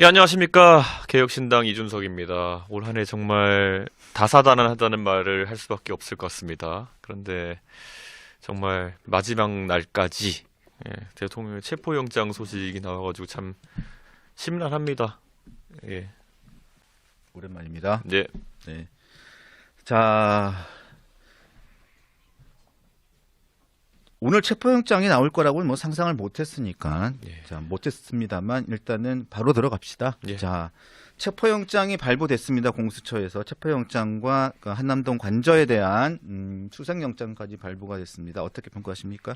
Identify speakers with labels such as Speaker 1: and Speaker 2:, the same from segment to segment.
Speaker 1: 예, 안녕하십니까. 개혁신당 이준석입니다. 올 한 해 정말 다사다난하다는 말을 할 수밖에 없을 것 같습니다. 그런데 정말 마지막 날까지 대통령의 체포영장 소식이 나와가지고 참 심란합니다. 예,
Speaker 2: 오랜만입니다.
Speaker 1: 네,
Speaker 2: 네. 자, 오늘 체포영장이 나올 거라고는 뭐 상상을 못했으니까,
Speaker 1: 예.
Speaker 2: 자, 못했습니다만 일단은 바로 들어갑시다.
Speaker 1: 예.
Speaker 2: 자, 체포영장이 발부됐습니다. 공수처에서 체포영장과 그 한남동 관저에 대한 수색영장까지 발부가 됐습니다. 어떻게 평가하십니까?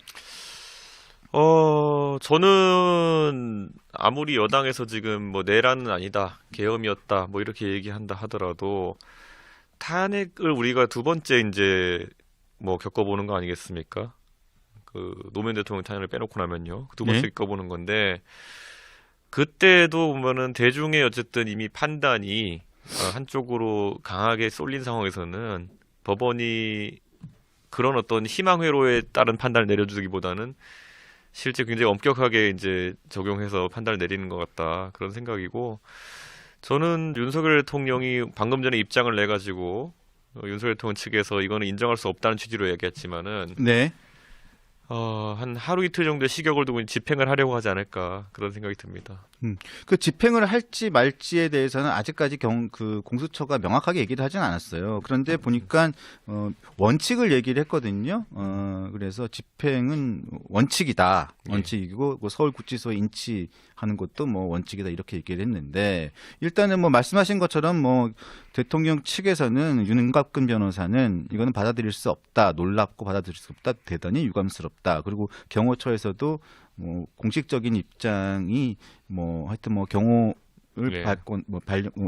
Speaker 1: 저는 아무리 여당에서 지금 뭐 내란은 아니다, 계엄이었다, 뭐 이렇게 얘기한다 하더라도 탄핵을 우리가 두 번째 이제 뭐 겪어보는 거 아니겠습니까? 그 노무현 대통령 탄핵을 빼놓고 나면요. 두 번째
Speaker 2: 네.
Speaker 1: 겪어보는 건데 그때도 보면은 대중의 어쨌든 이미 판단이 한쪽으로 강하게 쏠린 상황에서는 법원이 그런 어떤 희망 회로에 따른 판단을 내려주기보다는 실제 굉장히 엄격하게 이제 적용해서 판단을 내리는 것 같다 그런 생각이고 저는 윤석열 대통령이 방금 전에 입장을 내 가지고 윤석열 대통령 측에서 이거는 인정할 수 없다는 취지로 얘기했지만은
Speaker 2: 네.
Speaker 1: 한 하루 이틀 정도의 식역을 두고 집행을 하려고 하지 않을까 그런 생각이 듭니다.
Speaker 2: 그 집행을 할지 말지에 대해서는 아직까지 그 공수처가 명확하게 얘기를 하진 않았어요. 그런데 보니까 원칙을 얘기를 했거든요. 그래서 집행은 원칙이다. 원칙이고 뭐 서울구치소에 인치하는 것도 뭐 원칙이다 이렇게 얘기를 했는데 일단은 뭐 말씀하신 것처럼 뭐 대통령 측에서는 윤곽근 변호사는 이거는 받아들일 수 없다. 놀랍고 받아들일 수 없다. 대단히 유감스럽다. 그리고 경호처에서도 뭐 공식적인 입장이 뭐 하여튼 뭐 경호를
Speaker 1: 네.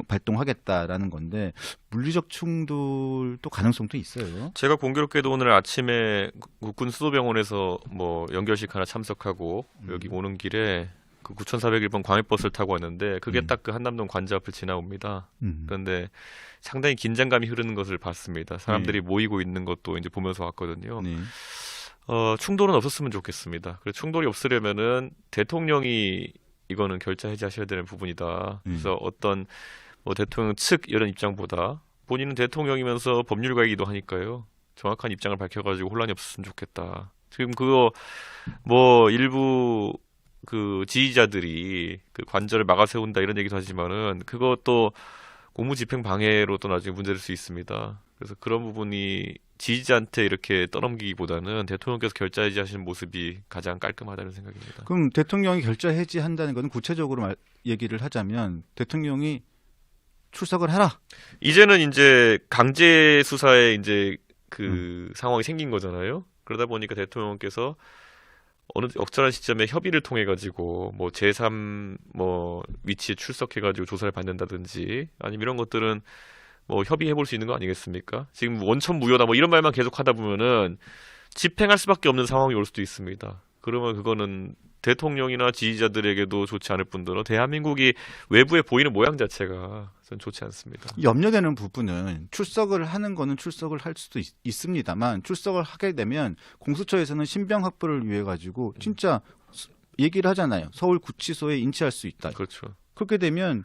Speaker 2: 발동하겠다라는 건데 물리적 충돌도 가능성도 있어요.
Speaker 1: 제가 공교롭게도 오늘 아침에 국군 수도병원에서 뭐 연결식 하나 참석하고 여기 오는 길에 그 9401번 광해버스를 타고 왔는데 그게 딱 그 한남동 관저 앞을 지나옵니다. 그런데 상당히 긴장감이 흐르는 것을 봤습니다. 사람들이 모이고 있는 것도 이제 보면서 왔거든요.
Speaker 2: 네.
Speaker 1: 충돌은 없었으면 좋겠습니다. 그래서 충돌이 없으려면은 대통령이 이거는 결자 해제하셔야 되는 부분이다. 그래서 어떤 뭐 대통령 측 이런 입장보다 본인은 대통령이면서 법률가이기도 하니까요. 정확한 입장을 밝혀가지고 혼란이 없었으면 좋겠다. 지금 그거 뭐 일부 그 지지자들이 그 관절을 막아 세운다 이런 얘기도 하지만은 그것도 공무집행 방해로 또 나중에 문제될 수 있습니다. 그래서 그런 부분이 지지자한테 이렇게 떠넘기기보다는 대통령께서 결자 해지하시는 모습이 가장 깔끔하다는 생각입니다.
Speaker 2: 그럼 대통령이 결자 해지한다는 것은 구체적으로 얘기를 하자면 대통령이 출석을 해라.
Speaker 1: 이제는 이제 강제 수사에 이제 그 상황이 생긴 거잖아요. 그러다 보니까 대통령께서 어느 적절한 시점에 협의를 통해 가지고 뭐 제3 뭐 위치에 출석해 가지고 조사를 받는다든지 아니면 이런 것들은 뭐 협의해 볼 수 있는 거 아니겠습니까? 지금 원천 무효다 뭐 이런 말만 계속 하다 보면은 집행할 수밖에 없는 상황이 올 수도 있습니다. 그러면 그거는 대통령이나 지지자들에게도 좋지 않을 뿐더러 대한민국이 외부에 보이는 모양 자체가 전 좋지 않습니다.
Speaker 2: 염려되는 부분은 출석을 하는 거는 출석을 할 수도 있습니다만 출석을 하게 되면 공수처에서는 신병 확보를 위해 가지고 진짜 얘기를 하잖아요. 서울 구치소에 인치할 수 있다.
Speaker 1: 그렇죠.
Speaker 2: 그렇게 되면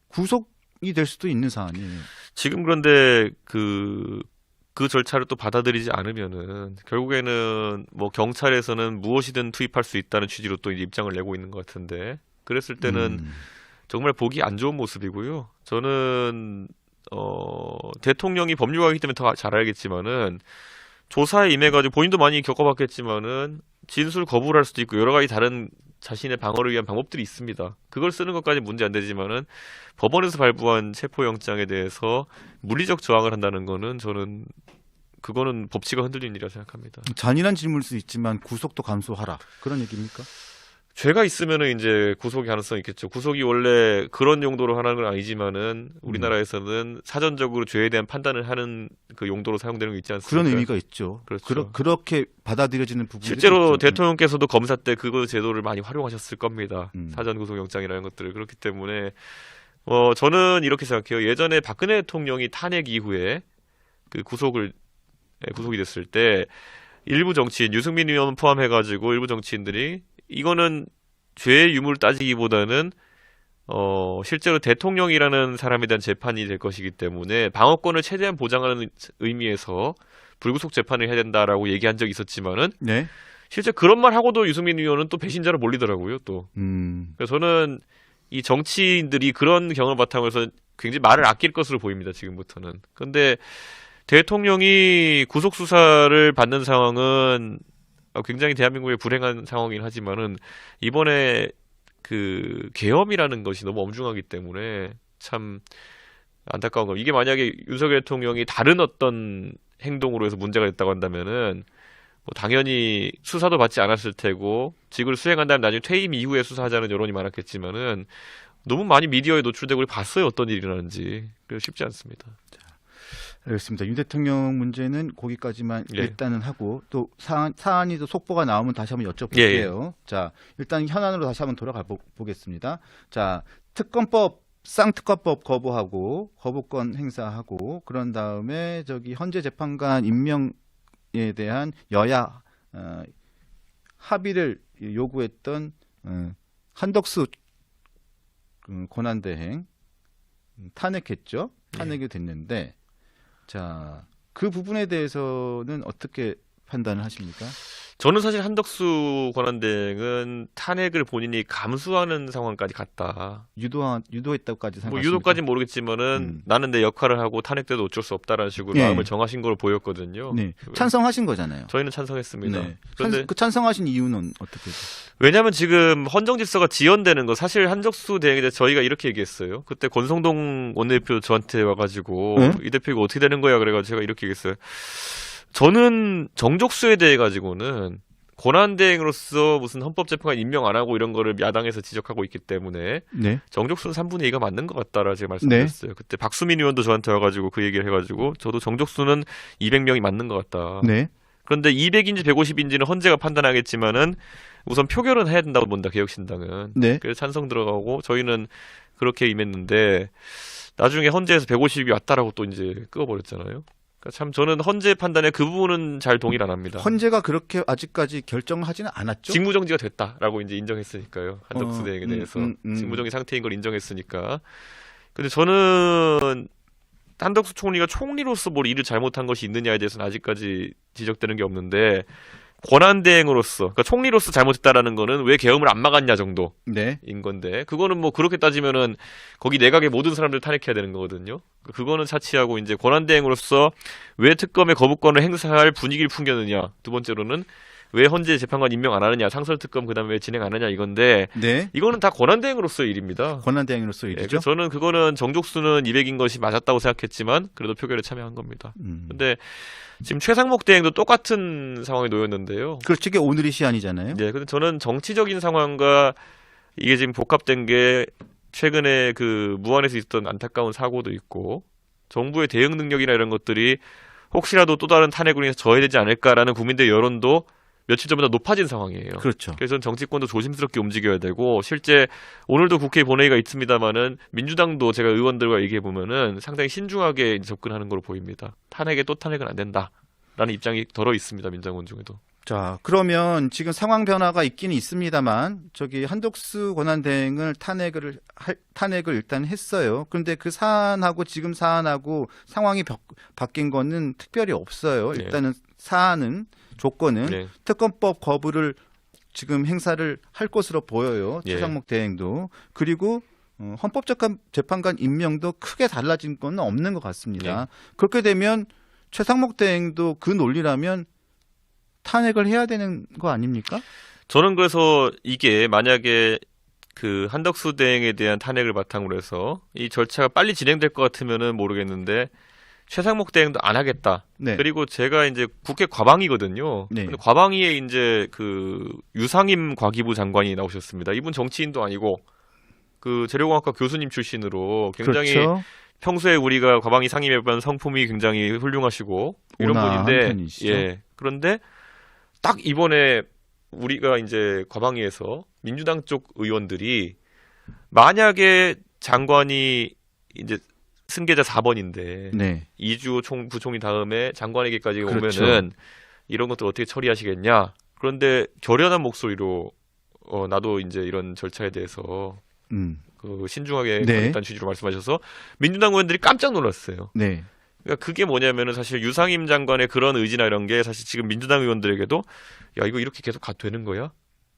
Speaker 2: 구속이 될 수도 있는 사안이에요.
Speaker 1: 지금 그런데 그 절차를 또 받아들이지 않으면은 결국에는 뭐 경찰에서는 무엇이든 투입할 수 있다는 취지로 또 이제 입장을 내고 있는 것 같은데 그랬을 때는 정말 보기 안 좋은 모습이고요. 저는 대통령이 법률가이기 때문에 더 잘 알겠지만은 조사에 임해가지고 본인도 많이 겪어봤겠지만은 진술 거부를 할 수도 있고 여러 가지 다른 자신의 방어를 위한 방법들이 있습니다. 그걸 쓰는 것까지 문제 안 되지만은 법원에서 발부한 체포영장에 대해서 물리적 저항을 한다는 거는 저는 그거는 법치가 흔들리는 일이라 생각합니다.
Speaker 2: 잔인한 질문일 수 있지만 구속도 감수하라. 그런 얘기입니까?
Speaker 1: 죄가 있으면은 이제 구속의 가능성이 있겠죠. 구속이 원래 그런 용도로 하는 건 아니지만은 우리나라에서는 사전적으로 죄에 대한 판단을 하는 그 용도로 사용되는 게 있지 않습니까?
Speaker 2: 그런 의미가 있죠.
Speaker 1: 그렇죠.
Speaker 2: 그렇게 받아들여지는 부분이
Speaker 1: 실제로
Speaker 2: 있죠.
Speaker 1: 대통령께서도 검사 때 그거 제도를 많이 활용하셨을 겁니다.
Speaker 2: 음.
Speaker 1: 사전 구속영장이라는 것들을. 그렇기 때문에 저는 이렇게 생각해요. 예전에 박근혜 대통령이 탄핵 이후에 그 구속이 됐을 때 일부 정치인, 유승민 의원 포함해가지고 일부 정치인들이 이거는 죄의 유무를 따지기보다는 실제로 대통령이라는 사람에 대한 재판이 될 것이기 때문에 방어권을 최대한 보장하는 의미에서 불구속 재판을 해야 된다라고 얘기한 적이 있었지만은
Speaker 2: 네.
Speaker 1: 실제 그런 말 하고도 유승민 의원은 또 배신자로 몰리더라고요. 또 그래서 저는 이 정치인들이 그런 경험을 바탕으로 해서 굉장히 말을 아낄 것으로 보입니다. 지금부터는. 근데 대통령이 구속 수사를 받는 상황은 굉장히 대한민국의 불행한 상황이긴 하지만은 이번에 그 계엄이라는 것이 너무 엄중하기 때문에 참 안타까운 거. 이게 만약에 윤석열 대통령이 다른 어떤 행동으로 해서 문제가 됐다고 한다면은 뭐 당연히 수사도 받지 않았을 테고 직을 수행한 다음에 나중에 퇴임 이후에 수사하자는 여론이 많았겠지만은 너무 많이 미디어에 노출되고 우리 봤어요. 어떤 일이 일어나는지. 그래서 쉽지 않습니다.
Speaker 2: 알겠습니다. 윤 대통령 문제는 거기까지만
Speaker 1: 예.
Speaker 2: 일단은 하고 또 사안이 또 속보가 나오면 다시 한번 여쭤볼게요.
Speaker 1: 예.
Speaker 2: 자, 일단 현안으로 다시 한번 돌아가 보겠습니다. 자, 특검법 쌍특검법 거부하고 거부권 행사하고 그런 다음에 저기 현재 재판관 임명에 대한 여야 합의를 요구했던 한덕수 권한대행 탄핵했죠. 탄핵이 됐는데 자, 그 부분에 대해서는 어떻게 판단을 하십니까?
Speaker 1: 저는 사실 한덕수 권한대행은 탄핵을 본인이 감수하는 상황까지 갔다.
Speaker 2: 유도했다고까지 생각하십니까?
Speaker 1: 뭐 유도까지는 모르겠지만은 나는 내 역할을 하고 탄핵돼도 어쩔 수 없다라는 식으로
Speaker 2: 예.
Speaker 1: 마음을 정하신 걸로 보였거든요.
Speaker 2: 네. 찬성하신 거잖아요.
Speaker 1: 저희는 찬성했습니다.
Speaker 2: 네.
Speaker 1: 그런데
Speaker 2: 그 찬성하신 이유는 어떻게 돼요?
Speaker 1: 왜냐하면 지금 헌정 질서가 지연되는 거 사실 한덕수 대행에 대해 저희가 이렇게 얘기했어요. 그때 권성동 원내대표 저한테 와가지고
Speaker 2: 네?
Speaker 1: 이 대표 이거 어떻게 되는 거야 그래가지고 제가 이렇게 얘기했어요. 저는 정족수에 대해 가지고는 권한대행으로서 무슨 헌법재판관 임명 안 하고 이런 거를 야당에서 지적하고 있기 때문에
Speaker 2: 네.
Speaker 1: 정족수는 3분의 2가 맞는 것 같다라 제가 말씀드렸어요. 그때 박수민 의원도 저한테 와가지고 그 얘기를 해가지고 저도 정족수는 200명이 맞는 것 같다.
Speaker 2: 네.
Speaker 1: 그런데 200인지 150인지는 헌재가 판단하겠지만은 우선 표결은 해야 된다고 본다. 개혁신당은.
Speaker 2: 네.
Speaker 1: 그래서 찬성 들어가고 저희는 그렇게 임했는데 나중에 헌재에서 150이 왔다라고 또 이제 끄어버렸잖아요. 그러니까 참 저는 헌재 판단에 그 부분은 잘 동의를 안 합니다.
Speaker 2: 헌재가 그렇게 아직까지 결정하지는 않았죠?
Speaker 1: 직무정지가 됐다라고 이제 인정했으니까요. 한덕수 대행에 대해서 직무정지 상태인 걸 인정했으니까. 근데 저는 한덕수 총리가 총리로서 뭘 일을 잘못한 것이 있느냐에 대해서는 아직까지 지적되는 게 없는데 권한대행으로서, 그러니까 총리로서 잘못했다라는 거는 왜 계엄을 안 막았냐 정도인
Speaker 2: 네.
Speaker 1: 건데 그거는 뭐 그렇게 따지면은 거기 내각의 모든 사람들 탄핵해야 되는 거거든요. 그거는 차치하고 이제 권한대행으로서 왜 특검의 거부권을 행사할 분위기를 풍겼느냐. 두 번째로는 왜 헌재 재판관 임명 안 하느냐. 상설특검 그다음에 왜 진행 안 하냐 이건데
Speaker 2: 네.
Speaker 1: 이거는 다 권한대행으로서의 일입니다.
Speaker 2: 권한대행으로서
Speaker 1: 예,
Speaker 2: 일이죠.
Speaker 1: 그래서 저는 그거는 정족수는 200인 것이 맞았다고 생각했지만 그래도 표결에 참여한 겁니다. 근데 지금 최상목 대행도 똑같은 상황에 놓였는데요.
Speaker 2: 그렇죠. 이게 오늘이 시한이잖아요.
Speaker 1: 네, 근데 저는 정치적인 상황과 이게 지금 복합된 게 최근에 그 무안에서 있었던 안타까운 사고도 있고 정부의 대응 능력이나 이런 것들이 혹시라도 또 다른 탄핵으로 인해서 저해되지 않을까라는 국민들의 여론도 며칠 전보다 높아진 상황이에요.
Speaker 2: 그렇죠.
Speaker 1: 그래서 정치권도 조심스럽게 움직여야 되고 실제 오늘도 국회 본회의가 있습니다만은 민주당도 제가 의원들과 얘기해 보면은 상당히 신중하게 접근하는 걸로 보입니다. 탄핵에 또 탄핵은 안 된다라는 입장이 덜어 있습니다. 민정원 중에도.
Speaker 2: 자, 그러면 지금 상황 변화가 있기는 있습니다만 저기 한덕수 권한대행을 탄핵을 일단 했어요. 그런데 그 사안하고 지금 사안하고 상황이 바뀐 거는 특별히 없어요.
Speaker 1: 네.
Speaker 2: 일단은 사안은 조건은
Speaker 1: 네.
Speaker 2: 특검법 거부를 지금 행사를 할 것으로 보여요.
Speaker 1: 예.
Speaker 2: 최상목 대행도. 그리고 헌법재판관 임명도 크게 달라진 건 없는 것 같습니다.
Speaker 1: 네.
Speaker 2: 그렇게 되면 최상목 대행도 그 논리라면 탄핵을 해야 되는 거 아닙니까?
Speaker 1: 저는 그래서 이게 만약에 그 한덕수 대행에 대한 탄핵을 바탕으로 해서 이 절차가 빨리 진행될 것 같으면은 모르겠는데 최상목 대행도 안 하겠다.
Speaker 2: 네.
Speaker 1: 그리고 제가 이제 국회 과방위거든요.
Speaker 2: 네.
Speaker 1: 근데 과방위에 이제 그 유상임 과기부 장관이 나오셨습니다. 이분 정치인도 아니고 그 재료공학과 교수님 출신으로 굉장히
Speaker 2: 그렇죠.
Speaker 1: 평소에 우리가 과방위 상임에 본 성품이 굉장히 훌륭하시고 이런
Speaker 2: 온화한
Speaker 1: 분인데
Speaker 2: 편이시죠.
Speaker 1: 예. 그런데 딱 이번에 우리가 이제 과방위에서 민주당 쪽 의원들이 만약에 장관이 이제 승계자 4번인데
Speaker 2: 네.
Speaker 1: 이주 부총리 다음에 장관에게까지
Speaker 2: 그렇죠.
Speaker 1: 오면은 이런 것들 어떻게 처리하시겠냐. 그런데 결연한 목소리로 나도 이제 이런 절차에 대해서 그 신중하게
Speaker 2: 네.
Speaker 1: 가겠다는 취지로 말씀하셔서 민주당 의원들이 깜짝 놀랐어요.
Speaker 2: 네.
Speaker 1: 그러니까 그게 뭐냐면은 사실 유상임 장관의 그런 의지나 이런 게 사실 지금 민주당 의원들에게도 야 이거 이렇게 계속 가도 되는 거야?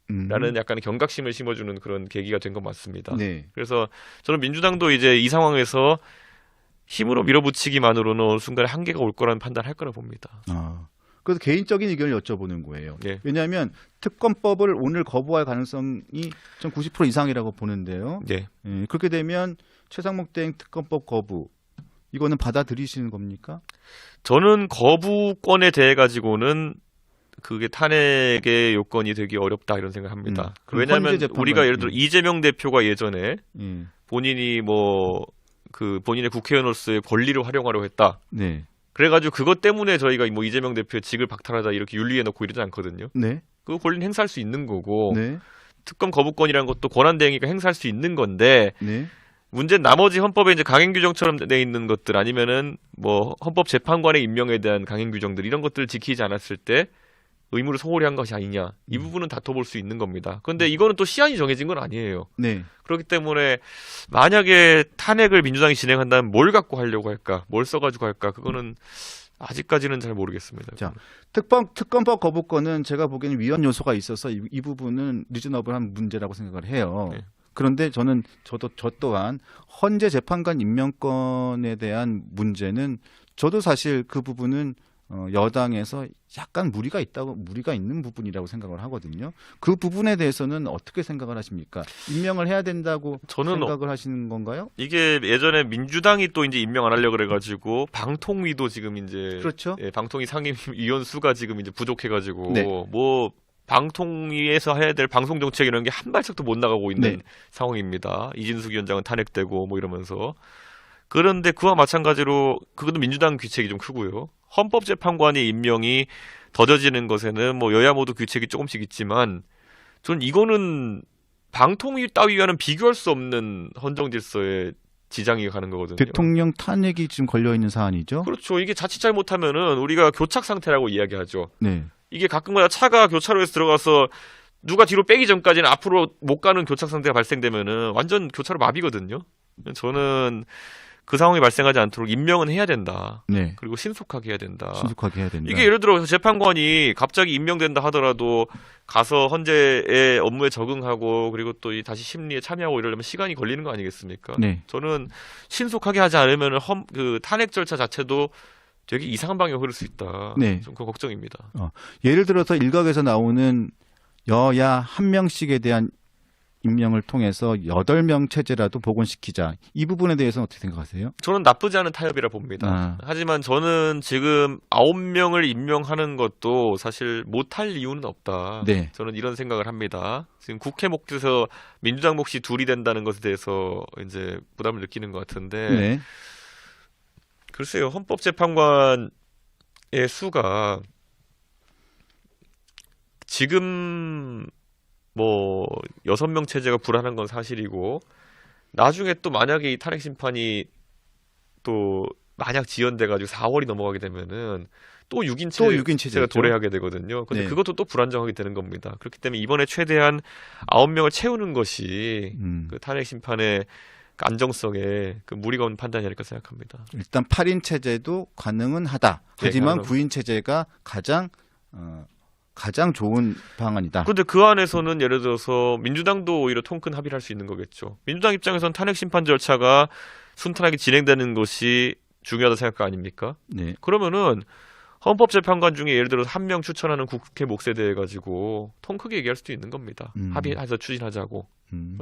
Speaker 1: 라는 약간 경각심을 심어주는 그런 계기가 된 것 같습니다.
Speaker 2: 네.
Speaker 1: 그래서 저는 민주당도 이제 이 상황에서 힘으로 밀어붙이기만으로는 어느 순간에 한계가 올 거라는 판단을 할 거라 봅니다.
Speaker 2: 그래서 개인적인 의견을 여쭤보는 거예요.
Speaker 1: 예.
Speaker 2: 왜냐하면 특검법을 오늘 거부할 가능성이 전 90% 이상이라고 보는데요.
Speaker 1: 예.
Speaker 2: 예, 그렇게 되면 최상목 대행 특검법 거부 이거는 받아들이시는 겁니까?
Speaker 1: 저는 거부권에 대해 가지고는 그게 탄핵의 요건이 되기 어렵다 이런 생각합니다.
Speaker 2: 그럼
Speaker 1: 왜냐하면
Speaker 2: 헌재 재판관,
Speaker 1: 우리가 예를 들어 이재명 대표가 예전에
Speaker 2: 예.
Speaker 1: 본인이 뭐 그 본인의 국회의원으로서의 권리를 활용하려고 했다.
Speaker 2: 네.
Speaker 1: 그래가지고 그것 때문에 저희가 뭐 이재명 대표의 직을 박탈하자 이렇게 윤리에 넣고 이러지 않거든요.
Speaker 2: 네.
Speaker 1: 그 권리는 행사할 수 있는 거고
Speaker 2: 네.
Speaker 1: 특검 거부권이라는 것도 권한대행위가 행사할 수 있는 건데
Speaker 2: 네.
Speaker 1: 문제는 나머지 헌법에 이제 강행 규정처럼 돼 있는 것들 아니면은 뭐 헌법 재판관의 임명에 대한 강행 규정들 이런 것들을 지키지 않았을 때 의무를 소홀히 한 것이 아니냐 이 부분은 다퉈볼 수 있는 겁니다. 그런데 이거는 또 시한이 정해진 건 아니에요.
Speaker 2: 네.
Speaker 1: 그렇기 때문에 만약에 탄핵을 민주당이 진행한다면 뭘 갖고 하려고 할까, 뭘 써가지고 할까 그거는 아직까지는 잘 모르겠습니다.
Speaker 2: 자, 특검법 거부권은 제가 보기에는 위헌 요소가 있어서 이 부분은 리즈너블한 문제라고 생각을 해요.
Speaker 1: 네.
Speaker 2: 그런데 저 또한 헌재 재판관 임명권에 대한 문제는 저도 사실 그 부분은 여당에서 약간 무리가 있는 부분이라고 생각을 하거든요. 그 부분에 대해서는 어떻게 생각을 하십니까? 임명을 해야 된다고
Speaker 1: 저는
Speaker 2: 생각을 하시는 건가요?
Speaker 1: 이게 예전에 민주당이 또 이제 임명 안 하려고 그래가지고 방통위도 지금 이제
Speaker 2: 그렇죠.
Speaker 1: 예, 방통위 상임위원 수가 지금 이제 부족해가지고
Speaker 2: 네.
Speaker 1: 뭐 방통위에서 해야 될 방송 정책 이런 게 한 발짝도 못 나가고 있는
Speaker 2: 네.
Speaker 1: 상황입니다. 이진숙 위원장은 탄핵되고 뭐 이러면서 그런데 그와 마찬가지로 그것도 민주당 귀책이 좀 크고요. 헌법재판관의 임명이 더뎌지는 것에는 뭐 여야 모두 귀책이 조금씩 있지만 전 이거는 방통위 따위와는 비교할 수 없는 헌정 질서에 지장이 가는 거거든요.
Speaker 2: 대통령 탄핵이 지금 걸려 있는 사안이죠.
Speaker 1: 그렇죠. 이게 자칫 잘못하면은 우리가 교착 상태라고 이야기하죠.
Speaker 2: 네.
Speaker 1: 이게 가끔가다 차가 교차로에서 들어가서 누가 뒤로 빼기 전까지는 앞으로 못 가는 교착 상태가 발생되면은 완전 교차로 마비거든요. 저는 그 상황이 발생하지 않도록 임명은 해야 된다.
Speaker 2: 네.
Speaker 1: 그리고 신속하게 해야 된다.
Speaker 2: 신속하게 해야 된다.
Speaker 1: 이게 예를 들어 재판관이 갑자기 임명된다 하더라도 가서 헌재의 업무에 적응하고 그리고 또 다시 심리에 참여하고 이러려면 시간이 걸리는 거 아니겠습니까?
Speaker 2: 네.
Speaker 1: 저는 신속하게 하지 않으면 그 탄핵 절차 자체도 되게 이상한 방향으로 흐를 수 있다.
Speaker 2: 네.
Speaker 1: 좀 그 걱정입니다.
Speaker 2: 예를 들어서 일각에서 나오는 여야 한 명씩에 대한 임명을 통해서 8명 체제라도 복원시키자. 이 부분에 대해서는 어떻게 생각하세요?
Speaker 1: 저는 나쁘지 않은 타협이라 봅니다. 하지만 저는 지금 9명을 임명하는 것도 사실 못할 이유는 없다.
Speaker 2: 네.
Speaker 1: 저는 이런 생각을 합니다. 지금 국회 몫에서 민주당 몫이 둘이 된다는 것에 대해서 이제 부담을 느끼는 것 같은데
Speaker 2: 네.
Speaker 1: 글쎄요. 헌법재판관의 수가 지금 뭐 6명 체제가 불안한 건 사실이고 나중에 또 만약에 이 탄핵 심판이 또 만약 지연돼 가지고 4월이 넘어가게 되면은 또 6인 체제가
Speaker 2: 체제가
Speaker 1: 도래하게 되거든요. 근데
Speaker 2: 네.
Speaker 1: 그것도 또 불안정하게 되는 겁니다. 그렇기 때문에 이번에 최대한 9명을 채우는 것이 그 탄핵 심판의 안정성에 그 무리가 없는 판단이 아닐까 생각합니다.
Speaker 2: 일단 8인 체제도 가능은 하다. 하지만
Speaker 1: 네,
Speaker 2: 9인 체제가 가장 좋은 방안이다.
Speaker 1: 근데 그 안에서는 예를 들어서 민주당도 오히려 통큰 합의를 할 수 있는 거겠죠. 민주당 입장에서는 탄핵 심판 절차가 순탄하게 진행되는 것이 중요하다 생각 아닙니까?
Speaker 2: 네.
Speaker 1: 그러면은 헌법재판관 중에 예를 들어서 한 명 추천하는 국회 몫에 대해 가지고 통 크게 얘기할 수도 있는 겁니다. 합의해서 추진하자고.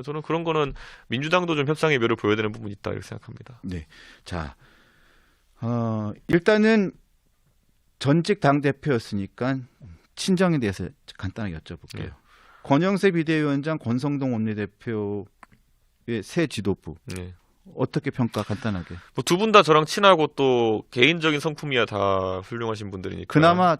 Speaker 1: 저는 그런 거는 민주당도 좀 협상의 묘를 보여야 되는 부분이 있다 이렇게 생각합니다.
Speaker 2: 네. 자, 일단은 전직 당 대표였으니까 친정에 대해서 간단하게 여쭤볼게요.
Speaker 1: 네.
Speaker 2: 권영세 비대위원장, 권성동 원내대표의 새 지도부
Speaker 1: 네.
Speaker 2: 어떻게 평가 간단하게?
Speaker 1: 뭐 두 분 다 저랑 친하고 또 개인적인 성품이야 다 훌륭하신 분들이니까.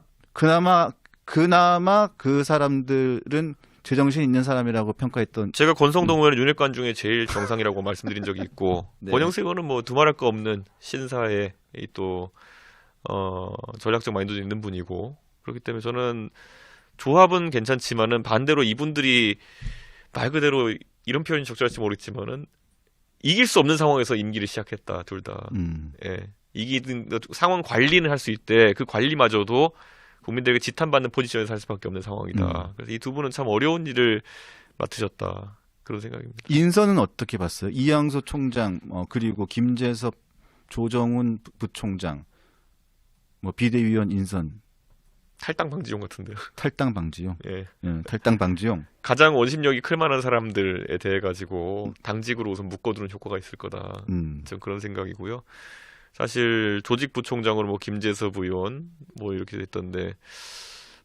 Speaker 2: 그나마 그 사람들은 제정신 있는 사람이라고 평가했던.
Speaker 1: 제가 권성동 의원은 윤핵관 중에 제일 정상이라고 말씀드린 적이 있고
Speaker 2: 네.
Speaker 1: 권영세 의원은 뭐 두말할 거 없는 신사에 또 전략적 마인드도 있는 분이고 그렇기 때문에 저는 조합은 괜찮지만은 반대로 이분들이 말 그대로 이런 표현이 적절할지 모르겠지만은 이길 수 없는 상황에서 임기를 시작했다. 둘 다. 예. 이기든 상황 관리는 할 수 있대. 그 관리마저도 국민들에게 지탄받는 포지션에서 할 수밖에 없는 상황이다. 그래서 이 두 분은 참 어려운 일을 맡으셨다. 그런 생각입니다.
Speaker 2: 인선은 어떻게 봤어요? 이양소 총장, 그리고 김재섭, 조정훈 부총장, 뭐 비대위원 인선,
Speaker 1: 탈당 방지용 같은데요.
Speaker 2: 탈당 방지용.
Speaker 1: 예.
Speaker 2: 탈당 방지용.
Speaker 1: 가장 원심력이 클 만한 사람들에 대해 가지고 당직으로 우선 묶어두는 효과가 있을 거다. 전 그런 생각이고요. 사실 조직부총장으로 뭐 김재섭 의원 뭐 이렇게 됐던데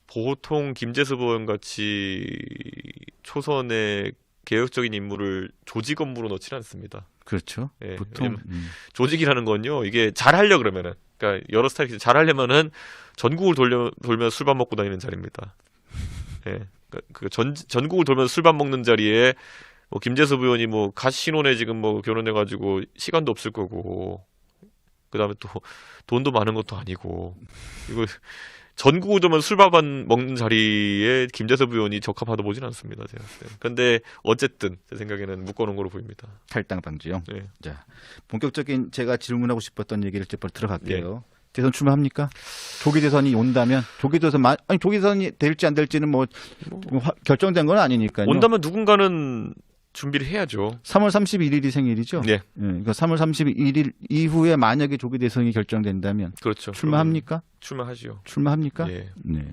Speaker 1: 보통 김재섭 의원 같이 초선의 개혁적인 인물을 조직 업무로 넣지는 않습니다.
Speaker 2: 그렇죠.
Speaker 1: 예,
Speaker 2: 보통
Speaker 1: 왜냐면 조직이라는 건요, 이게 잘하려 그러면은, 그러니까 여러 스타일이 잘하려면은 전국을 돌면 술밥 먹고 다니는 자리입니다. 예, 전국을 돌면서 술밥 먹는 자리에 뭐 김재섭 의원이 뭐 갓 신혼에 지금 뭐 결혼해가지고 시간도 없을 거고, 그 다음에 또 돈도 많은 것도 아니고, 이거 전국을 돌면 술밥 먹는 자리에 김재섭 의원이 적합하다 보진 않습니다. 제가 봤을 때. 근데 어쨌든 제 생각에는 묶어놓은 거로 보입니다.
Speaker 2: 탈당 방지용.
Speaker 1: 네.
Speaker 2: 자, 본격적인 제가 질문하고 싶었던 얘기를 이제 바로 들어갈게요. 대선 출마합니까? 조기 대선이 온다면 조기 대선이 될지 안 될지는 뭐 결정된 건 아니니까요.
Speaker 1: 온다면 누군가는 준비를 해야죠.
Speaker 2: 3월 31일이 생일이죠.
Speaker 1: 네.
Speaker 2: 그러니까 3월 31일 이후에 만약에 조기 대선이 결정된다면
Speaker 1: 그렇죠.
Speaker 2: 출마합니까?
Speaker 1: 출마하죠.
Speaker 2: 출마합니까?
Speaker 1: 예.
Speaker 2: 네.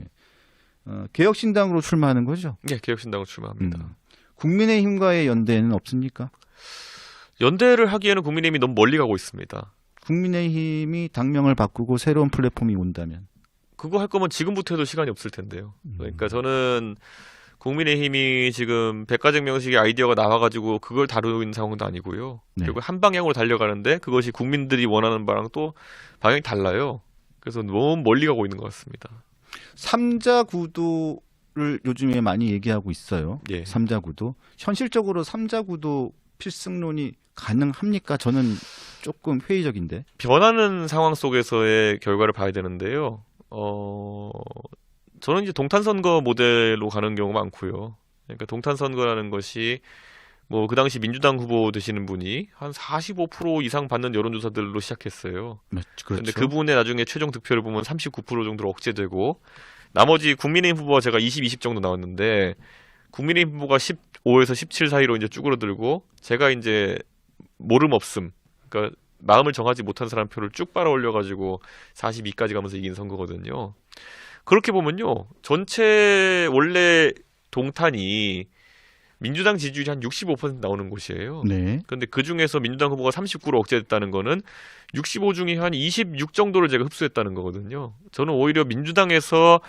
Speaker 2: 개혁신당으로 출마하는 거죠.
Speaker 1: 네, 개혁신당으로 출마합니다.
Speaker 2: 국민의힘과의 연대는 없습니까?
Speaker 1: 연대를 하기에는 국민의힘이 너무 멀리 가고 있습니다.
Speaker 2: 국민의힘이 당명을 바꾸고 새로운 플랫폼이 온다면
Speaker 1: 그거 할 거면 지금부터 해도 시간이 없을 텐데요. 그러니까 저는 국민의힘이 지금 백가쟁명식의 아이디어가 나와가지고 그걸 다루고 있는 상황도 아니고요.
Speaker 2: 네.
Speaker 1: 결국 한 방향으로 달려가는데 그것이 국민들이 원하는 바랑 또 방향이 달라요. 그래서 너무 멀리 가고 있는 것 같습니다.
Speaker 2: 3자 구도를 요즘에 많이 얘기하고 있어요.
Speaker 1: 예.
Speaker 2: 3자 구도. 현실적으로 3자 구도 필승론이 가능합니까? 저는 조금 회의적인데.
Speaker 1: 변하는 상황 속에서의 결과를 봐야 되는데요. 저는 이제 동탄선거 모델로 가는 경우가 많고요. 그러니까 동탄선거라는 것이 뭐 그 당시 민주당 후보 되시는 분이 한 45% 이상 받는 여론조사들로 시작했어요.
Speaker 2: 그렇죠.
Speaker 1: 그런데 그분의 나중에 최종 득표를 보면 39% 정도로 억제되고 나머지 국민의힘 후보가 제가 20 정도 나왔는데 국민의힘 후보가 15에서 17 사이로 이제 쭈그러들고 제가 이제 모름 없음, 그러니까 마음을 정하지 못한 사람 표를 쭉 빨아 올려가지고 42까지 가면서 이긴 선거거든요. 그렇게 보면요, 전체 원래 동탄이 민주당 지지율이 한 65% 나오는 곳이에요.
Speaker 2: 네.
Speaker 1: 그런데 그 중에서 민주당 후보가 39로 억제됐다는 거는 65 중에 한 26 정도를 제가 흡수했다는 거거든요. 저는 오히려 민주당에서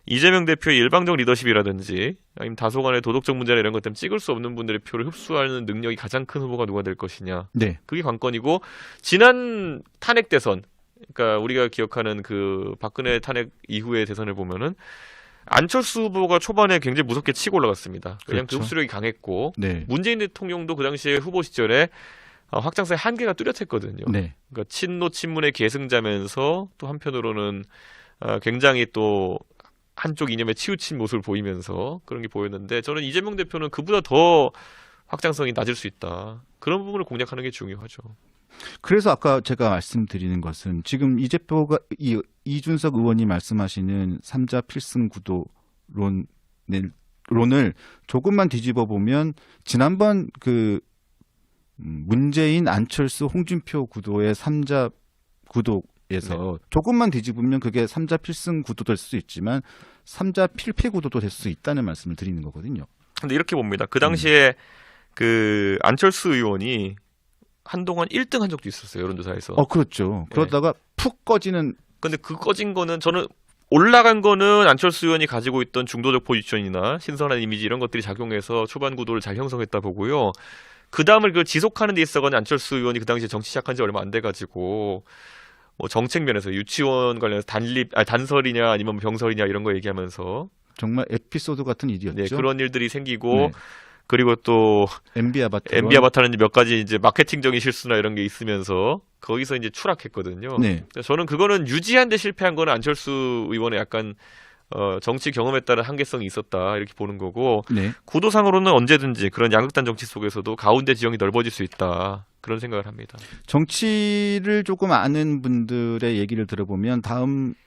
Speaker 1: 이재명 대표의 일방적 리더십이라든지 아니면 다소간의 도덕적 문제나 이런 것 때문에 찍을 수 없는 분들의 표를 흡수하는 능력이 가장 큰 후보가 누가 될 것이냐.
Speaker 2: 네.
Speaker 1: 그게 관건이고 지난 탄핵 대선, 그러니까 우리가 기억하는 그 박근혜 탄핵 이후의 대선을 보면은 안철수 후보가 초반에 굉장히 무섭게 치고 올라갔습니다. 왜냐하면
Speaker 2: 그렇죠.
Speaker 1: 그 흡수력이 강했고
Speaker 2: 네.
Speaker 1: 문재인 대통령도 그 당시에 후보 시절에 확장세의 한계가 뚜렷했거든요.
Speaker 2: 네.
Speaker 1: 그러니까 친노 친문의 계승자면서 또 한편으로는 굉장히 또 한쪽 이념에 치우친 모습을 보이면서 그런 게 보였는데 저는 이재명 대표는 그보다 더 확장성이 낮을 수 있다. 그런 부분을 공략하는 게 중요하죠.
Speaker 2: 그래서 아까 제가 말씀드리는 것은 지금 이준석 의원이 말씀하시는 3자 필승 구도론을 조금만 뒤집어 보면 지난번 그 문재인, 안철수, 홍준표 구도의 3자 구도에서 조금만 뒤집으면 그게 3자 필승 구도 될 수 있지만 3자 필패 구도도 될 수 있다는 말씀을 드리는 거거든요.
Speaker 1: 근데 이렇게 봅니다. 그 당시에 그 안철수 의원이 한동안 1등 한 적도 있었어요. 여론조사에서.
Speaker 2: 그렇죠. 그러다가 푹 꺼지는.
Speaker 1: 근데 그 꺼진 거는 저는 올라간 거는 안철수 의원이 가지고 있던 중도적 포지션이나 신선한 이미지 이런 것들이 작용해서 초반 구도를 잘 형성했다 보고요. 그 다음을 그 지속하는 데 있어서는 안철수 의원이 그 당시에 정치 시작한 지 얼마 안 돼가지고 뭐 정책 면에서 유치원 관련해서 단설이냐 아니면 병설이냐 이런 거 얘기하면서
Speaker 2: 정말 에피소드 같은 일이었죠.
Speaker 1: 네, 그런 일들이 생기고
Speaker 2: 네.
Speaker 1: 그리고 또
Speaker 2: MB
Speaker 1: 아바타는 몇 가지 이제 마케팅적인 실수나 이런 게 있으면서 거기서 이제 추락했거든요.
Speaker 2: 네.
Speaker 1: 저는 그거는 유지한 데 실패한 거는 안철수 의원의 약간 정치 경험에 따른 한계성이 있었다 이렇게 보는 거고
Speaker 2: 네.
Speaker 1: 구도상으로는 언제든지 그런 양극단 정치 속에서도 가운데 지형이 넓어질 수 있다 그런 생각을 합니다.
Speaker 2: 정치를 조금 아는 분들의 얘기를 들어보면